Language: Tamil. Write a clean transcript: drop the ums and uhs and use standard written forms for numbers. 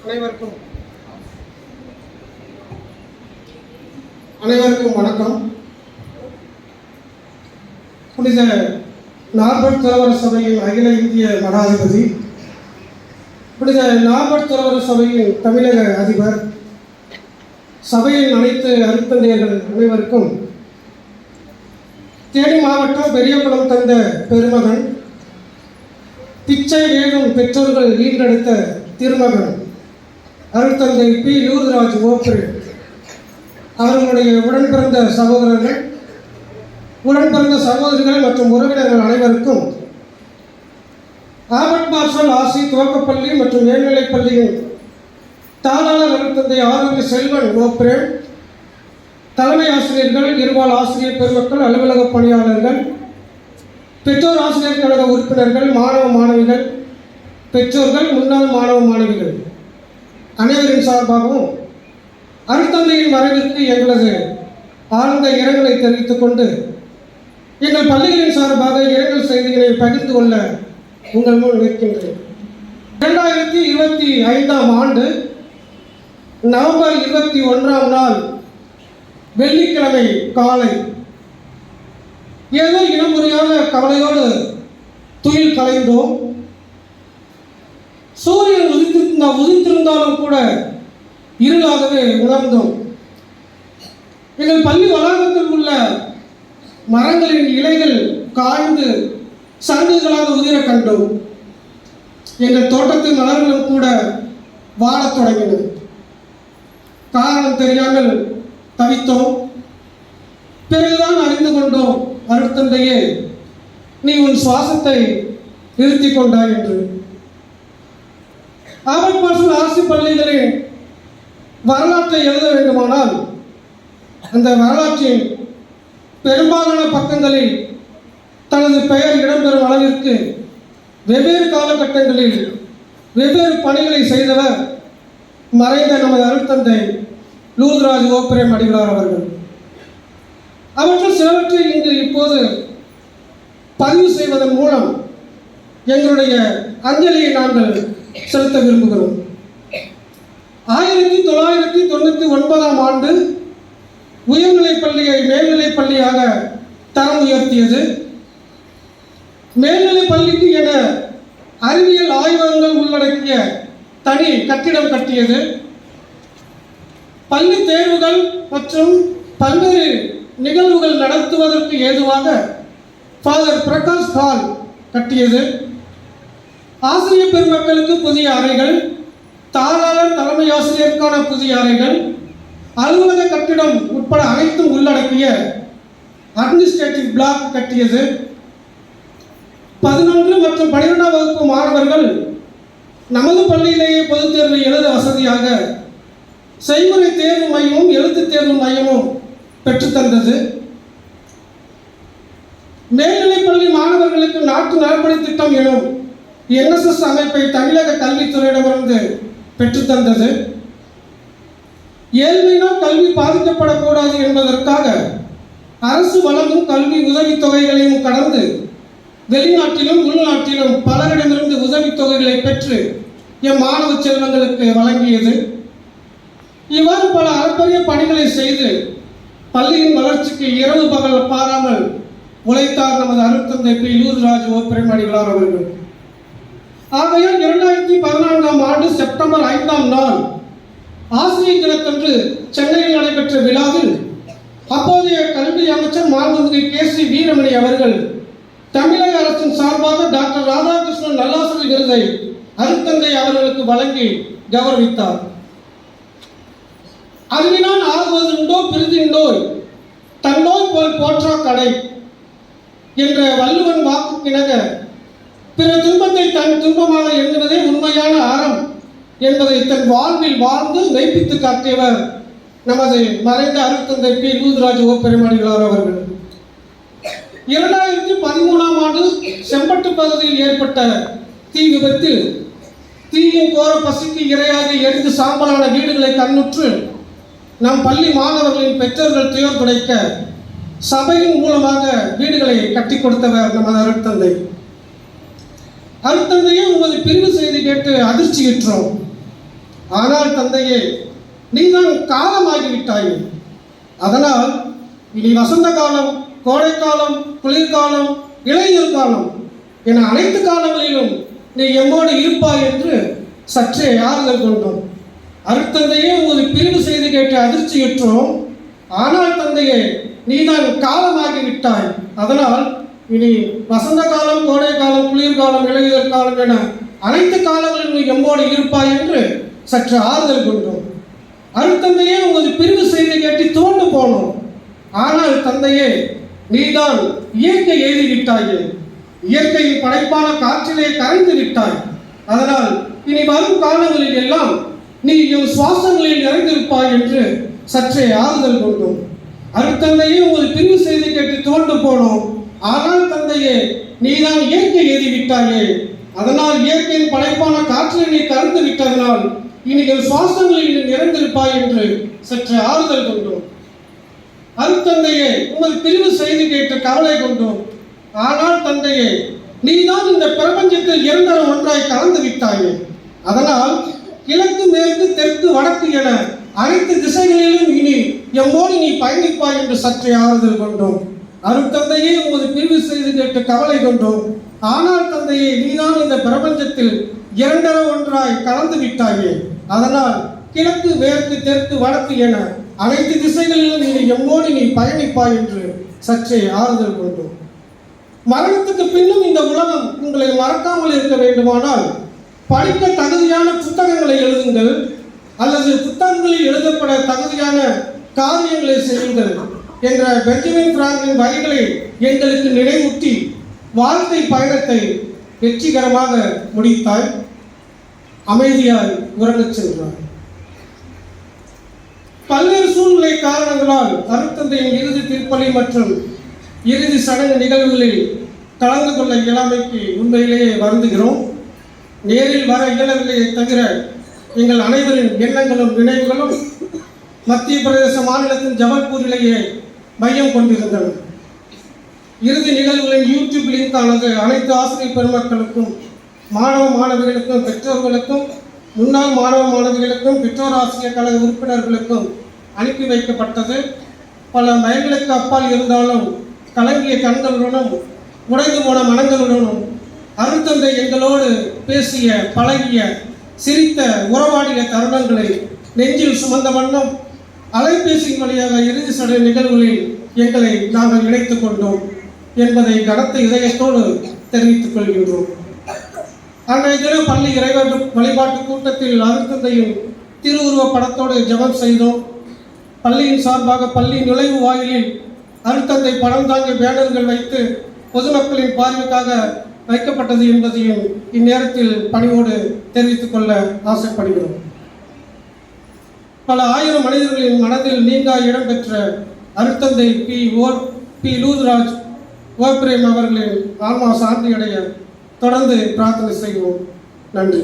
அனைவருக்கும் வணக்கம். புனித நார்பர்ட் துறவற சபையின் அகில இந்திய மடாதிபதி, புனித நார்பர்ட் துறவற சபையின் தமிழக அதிபர், சபையின் அனைத்து அருட்தந்தையர்கள் அனைவருக்கும், தேனி மாவட்டம் பெரியகுளம் தந்த பெருமகன், பிச்சை வேணும் பெற்றோர்கள் ஈன்றெடுத்த திருமகன் அருட்தந்தை பி. லூர்துராஜ் ஓப்ரே அவர்களுடைய உடன் பிறந்த சகோதரிகள் மற்றும் உறவினர்கள் அனைவருக்கும் ஆபர்ட் மார்ஷல் ஆசி துவக்கப்பள்ளி மற்றும் மேல்நிலைப் பள்ளியின் தாளாளர் அருட்தந்தை ஆரோக்கிய செல்வன் ஓப்ரே, தலைமை ஆசிரியர்கள், இருபால் ஆசிரியர் பெருமக்கள், அலுவலக பணியாளர்கள், பெற்றோர் ஆசிரியர் கழக உறுப்பினர்கள், மாணவ மாணவிகள், பெற்றோர்கள், முன்னாள் மாணவ மாணவிகள் அனைவரின் சார்பாகவும் அருட்தந்தையின் மறைவிற்கு எங்களது ஆழ்ந்த இரங்கலை தெரிவித்துக் கொண்டு எங்கள் பள்ளிகளின் சார்பாக இரங்கல் செய்திகளை பகிர்ந்து கொள்ள உங்கள் முன் நிற்கின்றேன். 2025ஆம் ஆண்டு நவம்பர் 21ஆம் நாள் வெள்ளிக்கிழமை காலை ஏதோ இனமுறையான கவலையோடு துயில் கலைந்தோம். சூரியன் உதித்திருந்தாலும் கூட இருளாகவே உணர்ந்தோம். எங்கள் பள்ளி வளாகத்தில் உள்ள மரங்களின் இலைகள் காய்ந்து சங்குகளாக உதிர கண்டோம். எங்கள் தோட்டத்தின் மலர்களும் கூட வாழத் தொடங்கின. காரணம் தெரியாமல் தவித்தோம். பிறகுதான் அறிந்து கொண்டோம், அருட்தந்தையே, நீ உன் சுவாசத்தை நிறுத்தி கொண்டாய் என்று. ஆபர்ட் மார்ஷல் ஆசி பள்ளிகளின் வரலாற்றை எழுத வேண்டுமானால் அந்த வரலாற்றின் பெரும்பாலான பக்கங்களில் தனது பெயர் இடம்பெறும் அளவிற்கு வெவ்வேறு காலகட்டங்களில் வெவ்வேறு பணிகளை செய்தவர் மறைந்த நமது அருட்தந்தை லூர்துராஜ் ஓப்ரே அடிகளார் அவர்கள். அவற்றில் சிலவற்றை இங்கு இப்போது பதிவு செய்வதன் மூலம் எங்களுடைய அஞ்சலியை நாங்கள் செலுத்த விரும்புகிறோம். 1999ஆம் ஆண்டு உயர்நிலைப் பள்ளியை மேல்நிலைப் பள்ளியாக தரம் உயர்த்தியது. மேல்நிலைப் பள்ளிக்கு என அறிவியல் ஆய்வகங்கள் உள்ளடக்கிய தனி கட்டிடம் கட்டியது. பள்ளி தேர்வுகள் மற்றும் பல்வேறு நிகழ்வுகள் நடத்துவதற்கு ஏதுவாக ஃபாதர் பிரகாஷ் ஹால் கட்டியது. ஆசிரியர் பெருமக்களுக்கு புதிய அறைகள், தாளாளர் தலைமை ஆசிரியருக்கான புதிய அறைகள், அலுவலக கட்டிடம் உட்பட அனைத்தும் உள்ளடக்கிய அட்மினிஸ்ட்ரேட்டிவ் பிளாக் கட்டியது. 11 மற்றும் 12ஆம் வகுப்பு மாணவர்கள் நமது பள்ளியிலேயே பொதுத் தேர்வை எழுத வசதியாக செய்முறை தேர்வு மையமும் எழுத்து தேர்வு மையமும் பெற்றுத்தந்தது. மேல்நிலைப் பள்ளி மாணவர்களுக்கு நாட்டு நலப்பணி திட்டம் எனும் NSS அமைப்பை தமிழக கல்வித்துறையிடமிருந்து பெற்றுத்தந்தது. ஏழ்மையினால் கல்வி பாதிக்கப்படக்கூடாது என்பதற்காக அரசு வழங்கும் கல்வி உதவித்தொகைகளையும் கடந்து வெளிநாட்டிலும் உள்நாட்டிலும் பலரிடமிருந்து உதவித்தொகைகளை பெற்று எம் மாணவ செல்வங்களுக்கு வழங்கியது. இவ்வாறு பல அளப்பரிய பணிகளை செய்து பள்ளியின் வளர்ச்சிக்கு இரவு பகல் பாராமல் உழைத்தார் நமது அருட்தந்தை பி. லூர்துராஜ் ஓப்ரே அடிகளார் அவர்கள். ஆகையால் 2014ஆம் ஆண்டு செப்டம்பர் 5ஆம் நாள் ஆசிரியர் தினத்தன்று சென்னையில் நடைபெற்ற விழாவில் அப்போதைய கல்வி அமைச்சர் மாண்புமிகு KC வீரமணி அவர்கள் தமிழக அரசின் சார்பாக டாக்டர் ராதாகிருஷ்ணன் நல்லாசிரியர் விருதை அருட்தந்தை அவர்களுக்கு வழங்கி கௌரவித்தார். அறிவினால் ஆகுவதுண்டோ பிரிதின்றோய் தன்னோய் போல் போற்றா கடை என்ற வள்ளுவன் வாக்குக்கிணங்க பிற துன்பத்தை தன் துன்பமாக எண்ணுவதே உண்மையான அறம் என்பதை தன் வாழ்வில் வாழ்ந்து மெய்ப்பித்து காட்டியவர் நமது மறைந்த அருட்தந்தை பி. லூர்துராஜ் ஓப்ரே அடிகளார் அவர்கள். 2013ஆம் ஆண்டு செம்பட்டு பகுதியில் ஏற்பட்ட தீ விபத்தில் தீயின் கோர பசிக்கு இரையாக எரிந்து சாம்பலான வீடுகளை கண்ணுற்று நம் பள்ளி மாணவர்களின் பெற்றோர்கள் துயர் துடைக்க சபையின் மூலமாக வீடுகளை கட்டி கொடுத்தவர் நமது அருட்தந்தை. அருட்தந்தையே உமது பிரிவு செய்தி கேட்டு அதிர்ச்சியுற்றோம். ஆனால் தந்தையே, நீதான் காலமாகிவிட்டாயே. அதனால் இனி வசந்த காலம், கோடைக்காலம், குளிர்காலம், இளைஞர் காலம் என அனைத்து காலங்களிலும் நீ எம்மோடு இருப்பாய் என்று சற்றே ஆறுதல் கொண்டோம். அருட்தந்தையே, உமது பிரிவு செய்து கேட்டு அதிர்ச்சியுற்றோம். ஆனால் தந்தையே, நீதான் காலமாகிவிட்டாய். அதனால் இனி வசந்த காலம், கோடை காலம், குளிர்காலம், இளைஞர் காலம் என அனைத்து காலங்களிலும் நீ எம்மோடு இருப்பாய் என்று சற்று ஆறுதல் கொண்டோம். அருட்தந்தையே, உமது பிரிவு செய்து கேட்டு துவண்டு போனோம். ஆனால் தந்தையே, நீதான் இயற்கை எழுதிவிட்டாயே. இயற்கையின் படைப்பான காற்றிலே கரைந்து விட்டாய். அதனால் இனி வரும் காலங்களில் எல்லாம் நீ என் சுவாசங்களில் நிறைந்திருப்பாய் என்று சற்றே ஆறுதல் கொண்டோம். அருட்தந்தையே, உமது பிரிவு செய்து கேட்டு துவண்டு போனோம். ஆனால் தந்தையே, நீதான் இயற்கை எழுதிவிட்டாயே. அதனால் இயற்கையின் படைப்பான காற்றில் நீ கலந்து விட்டதனால் இனி என் சுவாசங்களில் நிறைந்திருப்பாய் என்று சற்று ஆறுதல் கொண்டோம். அருட்தந்தையே, உமது பிரிவு செய்து கேட்டு கவலை கொண்டோம். ஆனால் தந்தையே, நீதான் இந்த பிரபஞ்சத்தில் இரண்டரம் ஒன்றாய் கலந்து விட்டாயே. அதனால் கிழக்கு, மேற்கு, தெற்கு, வடக்கு என அனைத்து திசைகளிலும் இனி எம்மோடு நீ பயணிப்பாய் என்று சற்றே ஆறுதல் கொண்டோம். அருட்தந்தையே, உமது பிரிவு செய்து கேட்டு கவலை கொண்டோம். ஆனால் தந்தையே, நீதான் இந்த பிரபஞ்சத்தில் இரண்டர ஒன்றாய் கலந்து விட்டாயே. அதனால் கிழக்கு, மேற்கு, தெற்கு, வடக்கு என அனைத்து திசைகளிலும் இனி எம்மோடு நீ பயணிப்பாய் என்று சற்றே ஆறுதல் கொண்டோம். மரணத்துக்கு பின்னும் இந்த உலகம் உங்களை மறக்காமல் இருக்க வேண்டுமானால் படிக்க தகுதியான புத்தகங்களை எழுதுங்கள், அல்லது புத்தகங்களில் எழுதப்பட தகுதியான காரியங்களை செய்யுங்கள் என்ற பெஞ்சமின் பிராங்கின் வரிகளை எங்களுக்கு நினைவூட்டி வாழ்க்கை பயணத்தை வெற்றிகரமாக முடித்தாய். அமைதியாய் உறங்கச் சென்றார். பல்வேறு சூழ்நிலை காரணங்களால் அருட்தந்தையின் இறுதி திருப்பலி மற்றும் இறுதி சடங்கு நிகழ்வுகளில் கலந்து கொள்ள இயலாமைக்கு உண்மையிலேயே வருந்துகிறோம். நேரில் வர இயலவில்லையே தவிர எங்கள் அனைவரின் எண்ணங்களும் நினைவுகளும் மத்திய பிரதேச மாநிலத்தின் ஜபல்பூரிலேயே மையம் கொண்டிருந்தன. இறுதி நிகழ்வுகளின் யூடியூப் லிங்க் ஆனது அனைத்து ஆசிரியர் பெருமக்களுக்கும், மாணவ மாணவிகளுக்கும், பெற்றோர்களுக்கும், முன்னாள் மாணவ மாணவிகளுக்கும், பெற்றோர் ஆசிரியர் கழக உறுப்பினர்களுக்கும் அனுப்பி வைக்கப்பட்டது. பல மைல்களுக்கு அப்பால் இருந்தாலும் கலங்கிய கண்களுடனும் உடைந்து போன மனங்களுடனும் அருட்தந்தை எங்களோடு பேசிய, பழகிய, சிரித்த, உறவாடிய தருணங்களை நெஞ்சில் சுமந்த வண்ணம் அலைபேசியின் வழியாக இறுதி சடங்கு நிகழ்வுகளில் எங்களை நாங்கள் இணைத்துக் கொண்டோம் என்பதை கனத்த இதயத்தோடு தெரிவித்துக் கொள்கின்றோம். அன்றைய தினம் பள்ளி வழிபாட்டு கூட்டத்தில் அருட்தந்தையின் திருவுருவ படத்தோடு ஜெபம் செய்தோம். பள்ளியின் சார்பாக பள்ளி நுழைவு வாயிலில் அருட்தந்தை படம் தாங்கிய பேனர்கள் வைத்து பொதுமக்களின் பார்வைக்காக வைக்கப்பட்டது என்பதையும் இந்நேரத்தில் பணிவோடு தெரிவித்துக் கொள்ள ஆசைப்படுகிறோம். பல ஆயிரம் மனிதர்களின் மனதில் நீங்கா இடம்பெற்ற அருட்தந்தை பி. லூத்ராஜ் ஓபிரேம் அவர்களின் ஆன்மா சாந்தியடைய தொடர்ந்து பிரார்த்தனை செய்வோம். நன்றி.